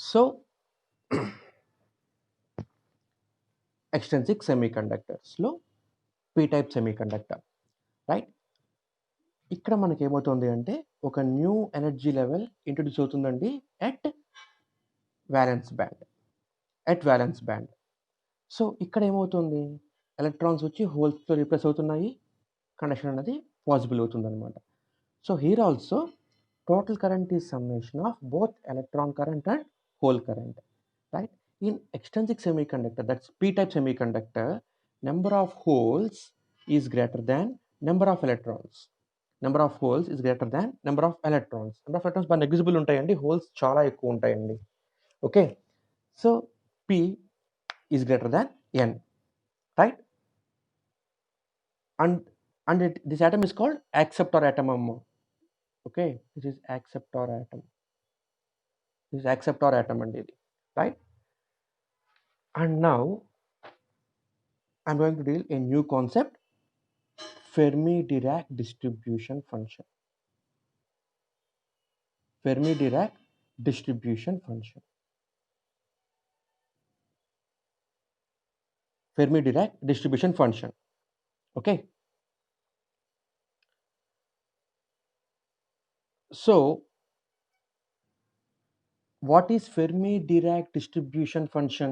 So extrinsic సెమీకండక్టర్స్లో P type semiconductor, right? ఇక్కడ మనకి ఏమవుతుంది అంటే ఒక న్యూ ఎనర్జీ లెవెల్ ఇంట్రొడ్యూస్ అవుతుందండి ఎట్ వ్యాలెన్స్ బ్యాండ్. సో ఇక్కడ ఏమవుతుంది, ఎలక్ట్రాన్స్ వచ్చి హోల్స్తో రీప్లేస్ అవుతున్నాయి, కండక్షన్ అనేది పాసిబుల్ అవుతుందన్నమాట. So here also total current is summation of both electron current and hole current, right? In extrinsic semiconductor, that's p-type semiconductor, number of holes is greater than number of electrons. Number of holes is greater than number of electrons. Number of electrons బాగా negligible ఉంటాయండి, holes చాలా ఎక్కువ ఉంటాయండి. Okay, so p is greater than n, right? And this atom is called acceptor atom. Okay, this is acceptor atom. This is acceptor atom and right? And now I'm going to deal a new concept, Fermi-Dirac distribution function. Fermi-Dirac distribution function. Fermi-Dirac distribution function. Okay. So what is Fermi-Dirac distribution function?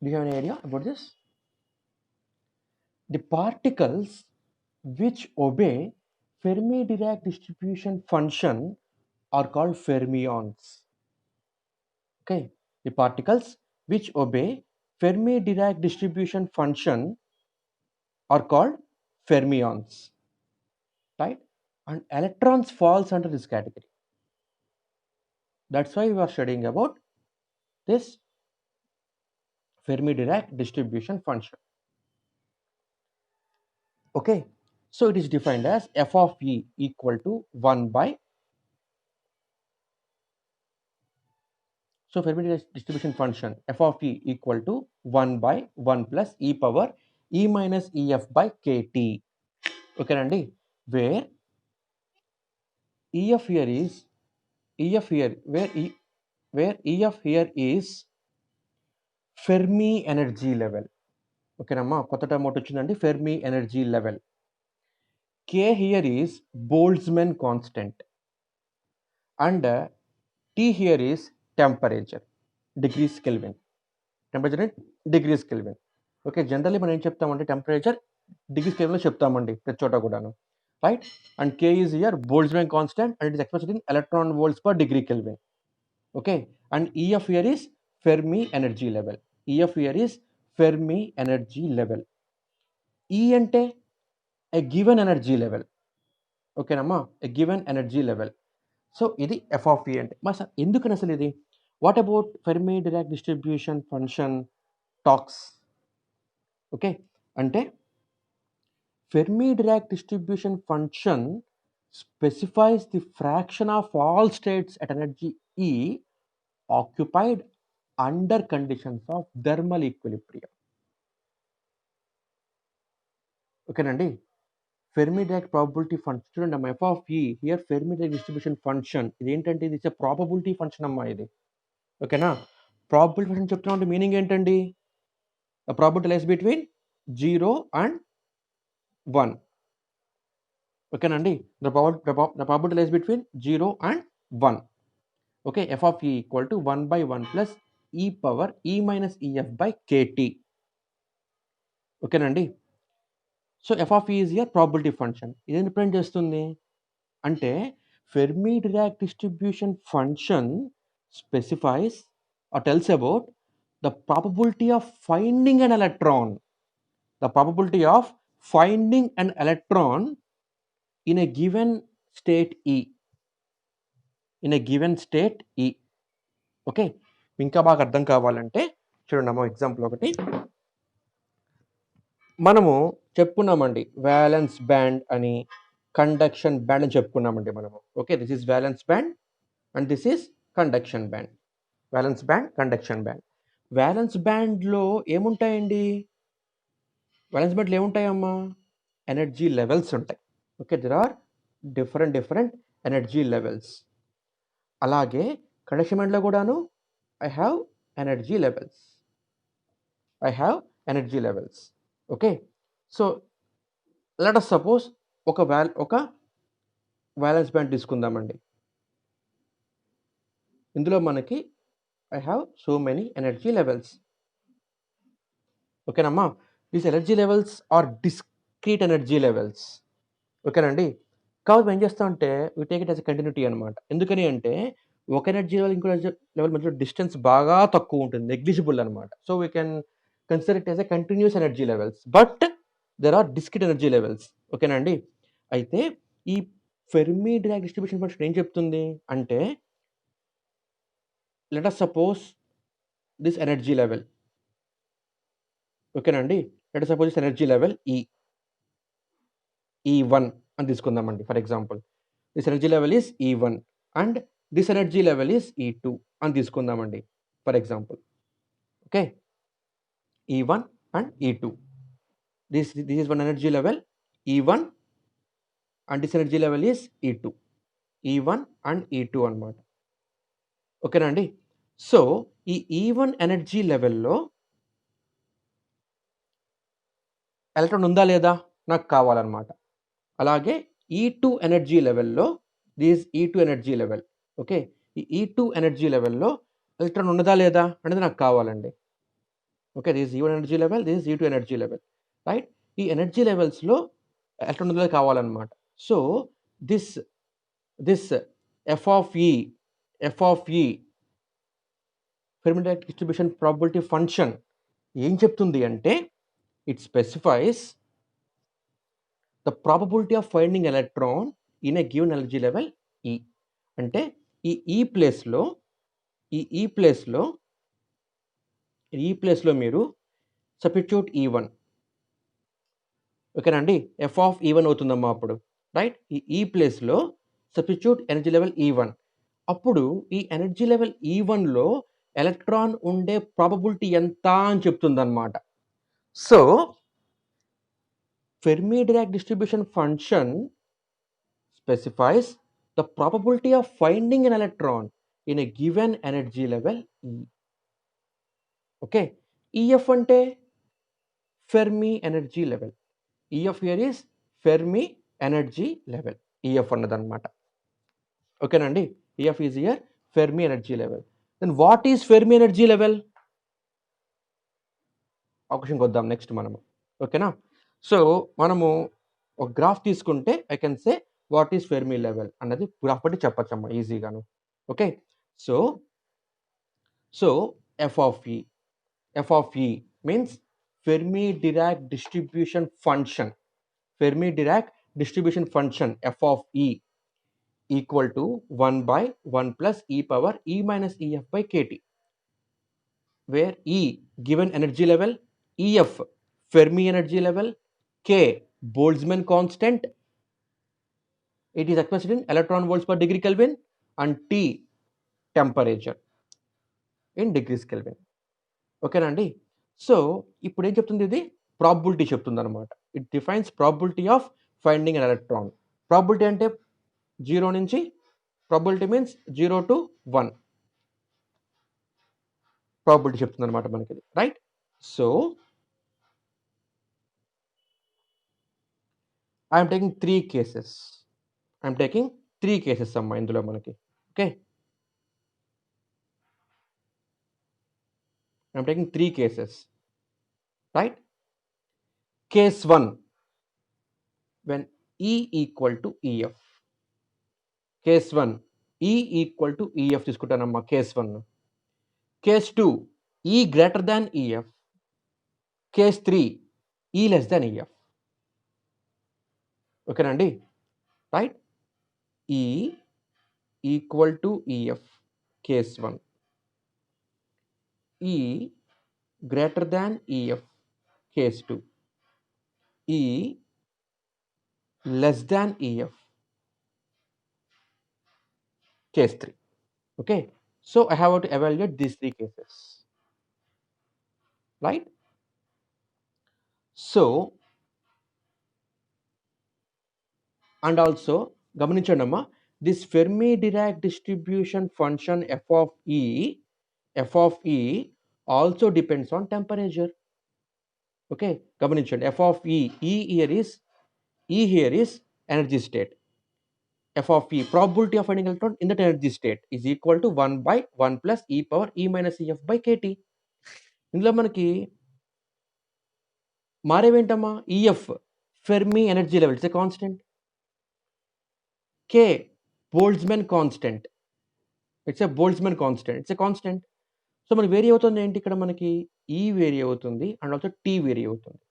Do you have any idea about this? The particles which obey Fermi-Dirac distribution function are called fermions. Okay, the particles which obey Fermi-Dirac distribution function are called fermions, right? And electrons falls under this category. That's why we are studying about this Fermi-Dirac distribution function. Okay, so it is defined as f of e equal to 1 by, so Fermi-Dirac distribution function f of e equal to 1 by 1 plus e power e minus ef by kt. Okay, Randy, where ef here is ef here, where ef here is Fermi energy level. ఓకేనమ్మా, కొత్త term ఒకటి వచ్చిందండి, Fermi energy level. K here is Boltzmann constant and T here is temperature, degrees Kelvin. Temperature అంటే degrees Kelvin. Okay, generally మనం ఏం చెప్తామంటే temperature degrees కెల్విన్లో చెప్తామండి ప్రతి చోట కూడాను, right? And K is here Boltzmann constant and it is expressed in electron volts per degree Kelvin. Okay, and EF here is Fermi energy level. EF here is Fermi energy level. E అంటే a given energy level. ఓకేనమ్మా, a given energy level. So ఇది F of E అంటే. మరి ఎందుకని అసలు ఇది? What about Fermi Dirac distribution function talks? Okay, అంటే Fermi Dirac distribution function specifies the fraction of all states at energy E occupied under conditions of thermal equilibrium. ఓకేనండి, Fermi-Dirac probability function. చూడండి అమ్మా, F of E here Fermi-Dirac distribution function. ఇది ఏంటంటే ఇది it's probability function అమ్మా ఇది. ఓకేనా, probability function చెప్తున్నా అంటే మీనింగ్ ఏంటండి? The probability lies between 0 and 1. ఓకేనండి, the probability lies between 0 and 1. Okay, F of E equal to 1 by 1 plus e power e minus ef by kt. ఓకేనండి, so f of ఈ is here probability function. ఇదేం represent చేస్తుంది అంటే Fermi-Dirac distribution function specifies or tells about the probability of finding an electron. The probability of finding an electron in a given state E. In a given state E. Okay, ఇంకా బాగా అర్థం కావాలంటే చూడండి అమ్మా, example ఒకటి మనము చెప్పుకున్నామండి, valence band అని కండక్షన్ బ్యాండ్ అని చెప్పుకున్నామండి మనము. Okay, this is valence band and this is conduction band. Valence band, conduction band. Valence బ్యాండ్లో ఏముంటాయండి? వ్యాలెన్స్ బ్యాండ్లో ఏముంటాయమ్మా? ఎనర్జీ లెవెల్స్ ఉంటాయి. Okay, there are different energy levels. అలాగే కండక్షన్ కూడాను I have energy levels. Okay. So let us suppose ఒక valence band తీసుకుందామండి. ఇందులో మనకి I have so many energy levels. ఓకేనమ్మా. These energy levels are discrete energy levels. ఓకేనండి. కాబట్టి ఏం చేస్తామంటే we take it as a continuity అనమాట. ఎందుకని అంటే ఒక ఎనర్జీ లెవెల్ ఇంకో ఎనర్జీ లెవెల్ మధ్యలో డిస్టెన్స్ బాగా తక్కువ ఉంటుంది, నెగ్లిజిబుల్ అనమాట. So we can consider it as a continuous energy levels, but there are discrete energy levels. ఓకేనండి. అయితే ఈ ఫెర్మి డిరాక్ డిస్ట్రిబ్యూషన్ ఫంక్షన్ ఏం చెప్తుంది అంటే, let us suppose this energy level. ఓకేనండి. Let us suppose this energy level E1 అని తీసుకుందామండి for example. This energy level is E1 and this energy level is E2 అని తీసుకుందామండి for example. Okay. E1 and E2. This is one energy level E1 and this energy level is E2. E1 and E2 అనమాట. ఓకేనా అండి. So ఈ E1 energy లెవెల్లో electron ఉందా లేదా నాకు కావాలన్నమాట. అలాగే E2 ఎనర్జీ లెవెల్లో this E2 energy level. Okay. ఈ E2 ఎనర్జీ లెవెల్లో ఎలక్ట్రాన్ ఉన్నదా లేదా అనేది నాకు కావాలండి. Okay. This E1 energy level, this E2 energy level, right. ఈ ఎనర్జీ లెవెల్స్లో ఎలక్ట్రాన్ ఉన్నదా కావాలన్నమాట. So this f of E Fermi Dirac distribution probability function ఏం చెప్తుంది అంటే, it specifies the probability of finding electron in a given energy level E. అంటే ఈ ప్లేస్లో మీరు సబ్స్టిట్యూట్ E1. ఓకేనా అండి. ఎఫ్ ఆఫ్ E1 అవుతుందమ్మా అప్పుడు, రైట్. ఈ ప్లేస్లో సబ్స్టిట్యూట్ ఎనర్జీ లెవెల్ E1. అప్పుడు ఈ ఎనర్జీ లెవెల్ E1లో ఎలక్ట్రాన్ ఉండే ప్రాబబిలిటీ ఎంత అని చెప్తుందన్నమాట. So Fermi Dirac distribution function specifies the probability of finding an electron in a given energy level E. Okay. EF అంటే Fermi energy level. EF here is Fermi energy level. EF అన్నదన్నమాట. ఓకేనండి. EF is here Fermi energy level. Then what is Fermi energy level? ఆ క్వశ్చన్కి వద్దాం next మనము. ఓకేనా. So మనము ఒక గ్రాఫ్ తీసుకుంటే I can say what is Fermi level అన్నది గ్రాఫ్ బట్టి చెప్పచ్చమ్మా ఈజీగాను. Okay. So f of E means Fermi Dirac distribution function. F of E equal to 1/1 plus E power E minus EF by KT, where E given energy level, EF Fermi energy level, K Boltzmann constant, it is expressed in electron volts per degree Kelvin, and T temperature in degrees Kelvin. ఓకేనా అండి. So ఇప్పుడు ఏం చెప్తుంది, ఇది probability చెప్తుంది అనమాట. It defines probability of finding an electron. Probability అంటే 0 నుంచి, ప్రాబబిలిటీ మీన్స్ 0 to 1 ప్రాబబిలిటీ చెప్తుంది అనమాట మనకి, right. So I'm taking 3 cases అమ్మా ఇందులో మనకి. Okay. I'm taking 3 cases, right. Case 1 when E equal to EF. Case 1 E equal to EF తీసుకుంటానమ్మా case 1. Case 2 E greater than EF. Case 3 E less than EF. ఓకేనండి, right. E equal to EF case 1, E greater than EF case 2, E less than EF case 3. Okay, so I have to evaluate these 3 cases, right? So and also గమనించండి అమ్మా, this Fermi Dirac distribution function f of E also depends on temperature. Okay, గమనించండి, f of E here is energy state. f of e, probability of finding electron in that energy state, is equal to 1 by 1 plus e power e minus ef by kt. ఇందులో మనకి మారేవేంటమ్మా, EF Fermi energy level, it's a constant. K Boltzmann constant, it's a Boltzmann constant, it's a constant. So మనకి vary అవుతుంది ఏంటి, ఇక్కడ మనకి ఈ vary అవుతుంది అండ్ ఆల్సో టీ వేరీ అవుతుంది,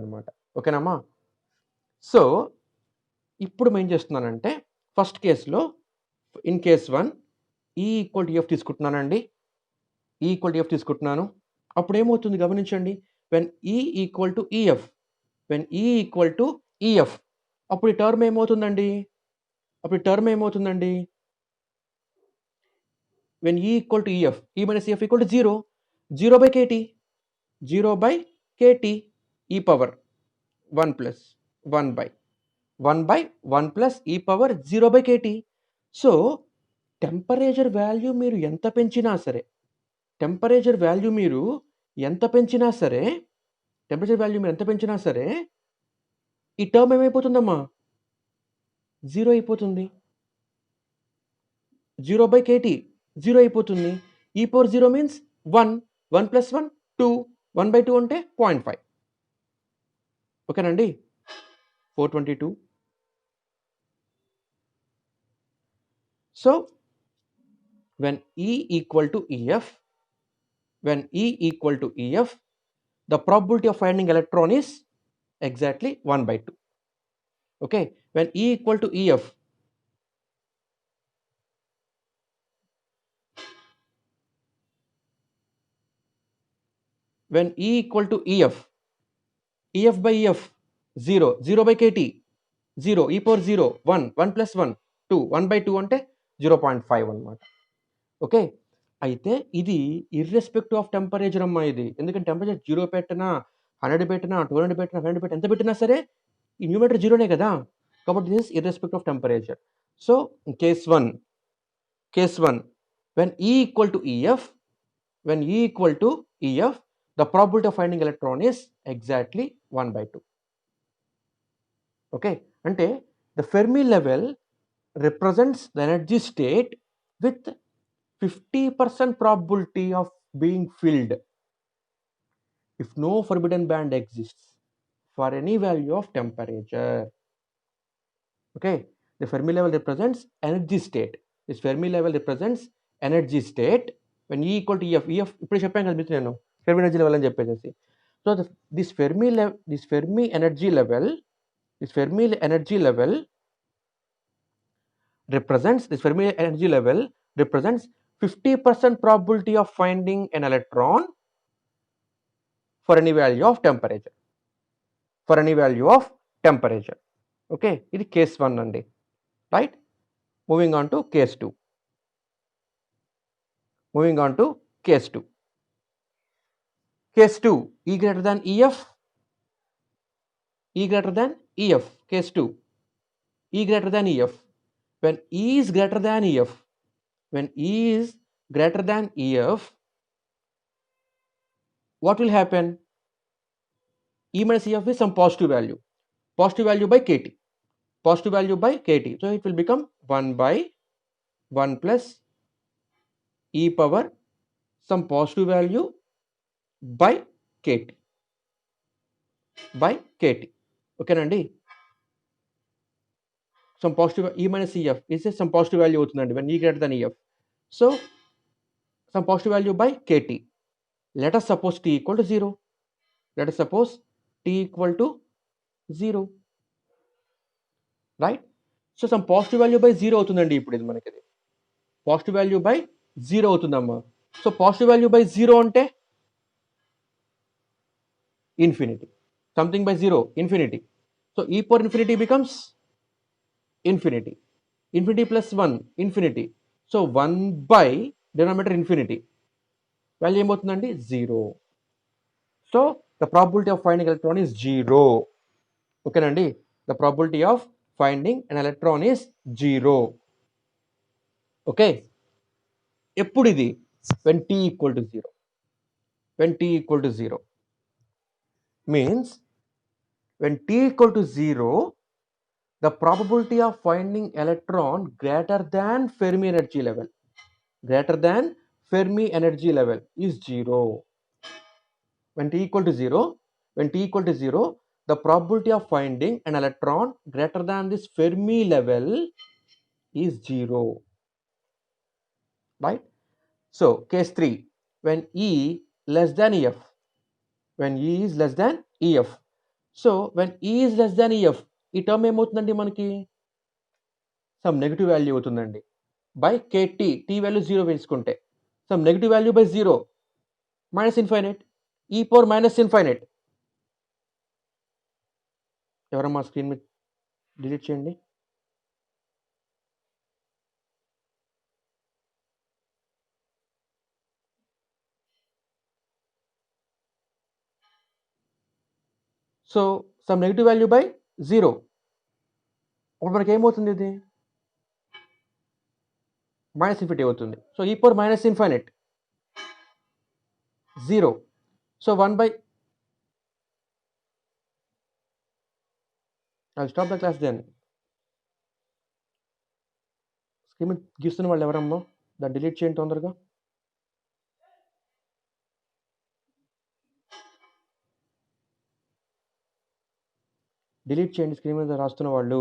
అనమాట. ఓకేనమ్మా. సో ఇప్పుడు ఏం చేస్తున్నానంటే, ఫస్ట్ కేసులో ఇన్ కేస్ 1 ఈ ఈక్వల్ టు ఎఫ్ తీసుకుంటున్నానండి, ఈ ఈక్వల్ టు ఎఫ్ తీసుకుంటున్నాను. అప్పుడు ఏమవుతుంది గమనించండి, వెన్ ఈ ఈక్వల్ టు ఈఎఫ్, అప్పుడు ఈ టర్మ్ ఏమవుతుందండి, వెన్ ఈ ఈక్వల్ టు ఈఎఫ్, ఈ minus EF equal to 0 by KT, ఈ పవర్ 1 ప్లస్ 1 బై 1 ప్లస్ ఈ power 0 by KT. So temperature value మీరు ఎంత పెంచినా సరే, ఈ టర్మ్ ఏమైపోతుందమ్మా, 0 అయిపోతుంది. 0 బై కేటీ 0 అయిపోతుంది. ఈ పవర్ 0 మీన్స్ 1 ప్లస్ 1 2, 1 బై 2 అంటే 0.5. ఓకేనండి, 422. So when E equal to EF, the probability of finding electron is exactly 1 by 2. Okay, when E equal to EF, EF by EF 0 by KT 0, e power 0 1 plus 1 2, 1 by 2 అంటే 0.5 అన్నమాట. Okay, అయితే ఇది irrespective of temperature అమ్మా ఇది. ఎందుకంటే temperature 0 పెట్టినా, 100 పెట్టినా, 200 పెట్టినా, 500 పెట్టినా, ఎంత పెట్టినా సరే ఈ న్యూమరేటర్ 0నే కదా. కాబట్టి this irrespective of temperature. So case 1, when E equal to EF, the probability of finding electron is exactly 1 by 2. Okay, అంటే the Fermi level represents the energy state with 50% probability of being filled if no forbidden band exists for any value of temperature. Okay, the Fermi level represents energy state. This Fermi level represents energy state when E equal to EF. ఇప్పుడు చెప్పాను కదా మిత్రులు, నేను Fermi energy level అని చెప్పేసి. So this Fermi energy level represents 50% probability of finding an electron for any value of temperature. Okay, ఇది case 1 అండి. Right, moving on to case 2. Case 2, E greater than EF, case 2, E greater than EF. When E is greater than EF, what will happen? E minus EF is some positive value by KT. So it will become 1 by 1 plus e power some positive value by KT. Okay నండి, some positive E minus EF is some positive value అవుతుందండి when E greater than EF. So some positive value by KT. Let us suppose T equal to 0. Right? So some positive value by 0 అవుతుందండి. ఇప్పుడు ఇది మనకి positive value by 0 అవుతుందమ్మా. So positive value by 0 అంటే infinity, something by 0 infinity. So e power infinity becomes infinity plus 1 infinity. So 1 by denominator infinity, value ఏమవుతుందండి 0. So the probability of finding electron is 0. ఓకేనండి, the probability of finding an electron is 0. Okay, ఎప్పుడు ఇది when t equal to 0, when t equal to 0 means when t equal to 0 the probability of finding electron greater than Fermi energy level is 0. When t equal to 0, the probability of finding an electron greater than this Fermi level is 0, right? So case 3, when E less than EF, so when E is less than EF, ఈ term ఏమవుతుందండి మనకి some negative value అవుతుందండి by KT, t value 0 వేసుకుంటే some negative value by 0 minus infinite, e power minus infinite. ఎవరమ్మా screen మీద delete చేయండి. So some negative value by 0 అప్పుడు మనకి ఏమవుతుంది, ఇది మైనస్ ఇన్ఫినిటీ అవుతుంది. So e power minus infinite 0. So 1 by I'll stop the class then. Screen గీస్తున్న వాళ్ళు ఎవరమ్మా దాన్ని డిలీట్ చేయండి తొందరగా. డిలీట్ చేయండి స్క్రీన్ మీద రాస్తున్న వాళ్ళు.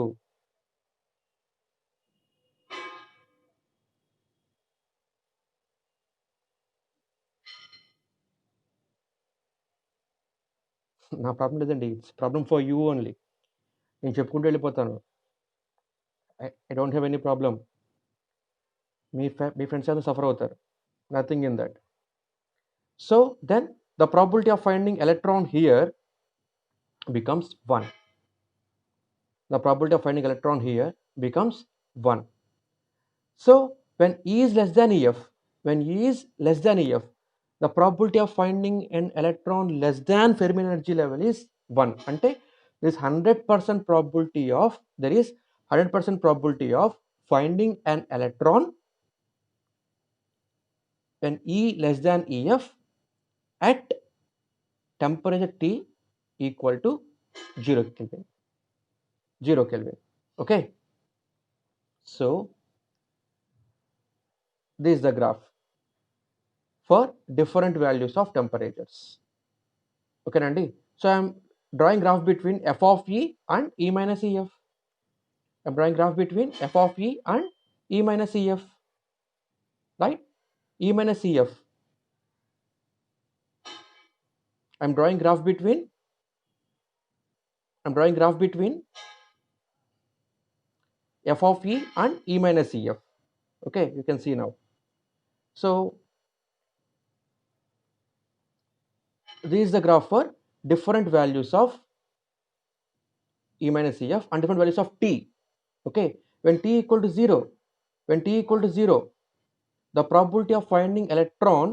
నా ప్రాబ్లం లేదండి, it's problem for you only. నేను చెప్పుకుంటూ వెళ్ళిపోతాను. I don't have any problem. మీ ఫ్రెండ్స్ అందరూ సఫర్ అవుతారు. Nothing in that. So then the probability of finding electron here becomes 1. The probability of finding electron here becomes 1. So when E is less than EF, the probability of finding an electron less than Fermi energy level is 1. Ante there is 100% probability of finding an electron when E less than EF at temperature T equal to 0 Kelvin. Okay, so this is the graph for different values of temperatures. Okay nandi, so I am drawing graph between f of E and E minus EF. I am drawing graph between f of E and E minus EF, right? E minus EF. I am drawing graph between f of E and E minus EF. Okay, you can see now. So this is the graph for different values of E minus EF and different values of T. Okay, when T equal to 0, the probability of finding electron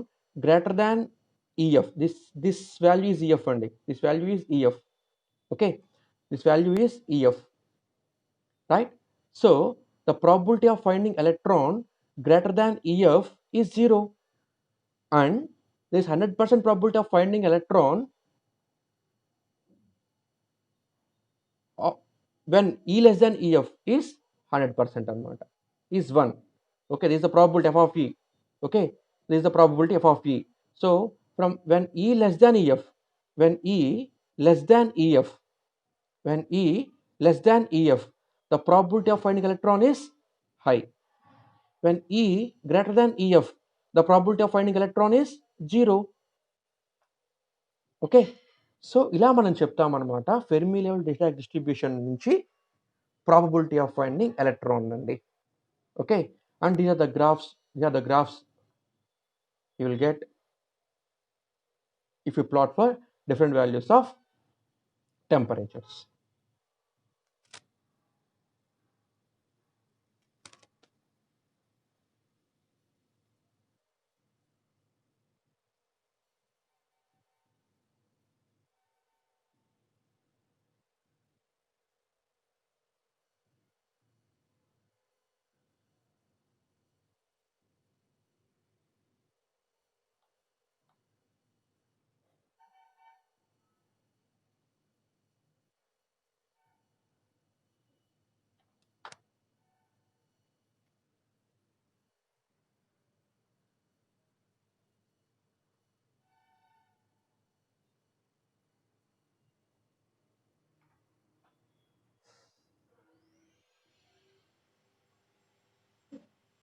greater than EF, this value is EF only, this value is EF. Okay, this value is EF, right? So the probability of finding electron greater than EF is 0, and there is 100% probability of finding electron when E less than EF is 100% anamata, is 1. Okay, this is the probability f of E. Okay, this is the probability f of E. So from when E less than EF, when E less than EF, the probability of finding electron is high. When E greater than EF, the probability of finding electron is 0. Okay, so ఇలా మనం చెప్తాం అన్నమాట Fermi level Dirac distribution నుంచి probability of finding electron andi. Okay, and these are the graphs you will get if you plot for different values of temperatures.